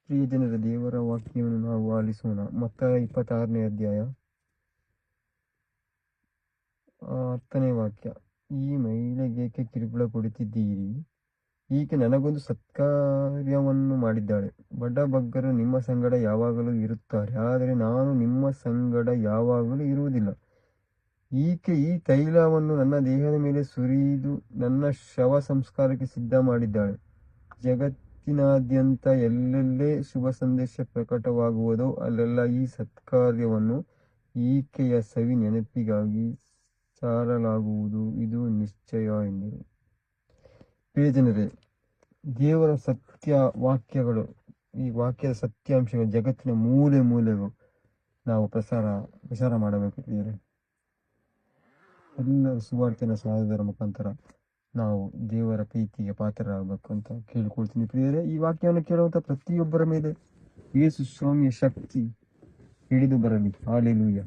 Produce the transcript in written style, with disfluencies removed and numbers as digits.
ಪ್ರಿಯ ಜನರ ದೇವರ ವಾಕ್ಯವನ್ನು ನಾವು ಆಲಿಸೋಣ. ಮತ್ತಾಯ 26ನೇ ಅಧ್ಯಾಯ 10ನೇ ವಾಕ್ಯ. ಈ ಮಹಿಳೆಗೇಕೆ ಕಿರುಕುಳ ಕೊಡುತ್ತಿದ್ದೀರಿ? ಈಕೆ ನನಗೊಂದು ಸತ್ಕಾರ್ಯವನ್ನು ಮಾಡಿದ್ದಾಳೆ. ಬಡಬಗ್ಗರು ನಿಮ್ಮ ಸಂಗಡ ಯಾವಾಗಲೂ ಇರುತ್ತಾರೆ, ಆದರೆ ನಾನು ನಿಮ್ಮ ಸಂಗಡ ಯಾವಾಗಲೂ ಇರುವುದಿಲ್ಲ. ಈಕೆ ಈ ತೈಲವನ್ನು ನನ್ನ ದೇಹದ ಮೇಲೆ ಸುರಿದು ನನ್ನ ಶವ ಸಂಸ್ಕಾರಕ್ಕೆ ಸಿದ್ಧ ಮಾಡಿದ್ದಾಳೆ. ಜಗತ್ತಿನಾದ್ಯಂತ ಎಲ್ಲೆಲ್ಲೇ ಶುಭ ಸಂದೇಶ ಪ್ರಕಟವಾಗುವುದೋ ಅಲ್ಲೆಲ್ಲ ಈ ಸತ್ಕಾರ್ಯವನ್ನು ಈಕೆಯ ಸವಿ ನೆನಪಿಗಾಗಿ ಸಾರಲಾಗುವುದು, ಇದು ನಿಶ್ಚಯ ಎಂದರು. ಪ್ರಿಯ ಜನರೇ, ದೇವರ ಸತ್ಯ ವಾಕ್ಯಗಳು, ಈ ವಾಕ್ಯದ ಸತ್ಯಾಂಶಗಳು ಜಗತ್ತಿನ ಮೂಲೆ ಮೂಲೆಗೂ ನಾವು ಪ್ರಸಾರ ಮಾಡಬೇಕು. ಪ್ರಿಯರೇ, ಎಲ್ಲರೂ ಸುವಾರ್ತೆಯನ್ನು ಸಾರುವುದರ ಮುಖಾಂತರ ನಾವು ದೇವರ ಪ್ರೀತಿಗೆ ಪಾತ್ರರಾಗಬೇಕು ಅಂತ ಕೇಳಿಕೊಳ್ತೀನಿ. ಪ್ರಿಯರೇ, ಈ ವಾಕ್ಯವನ್ನು ಕೇಳುವಂಥ ಪ್ರತಿಯೊಬ್ಬರ ಮೇಲೆ ಯೇಸು ಸ್ವಾಮಿಯ ಶಕ್ತಿ ಹಿಡಿದು ಬರಲಿ. ಹಾಲೆಲೂಯ.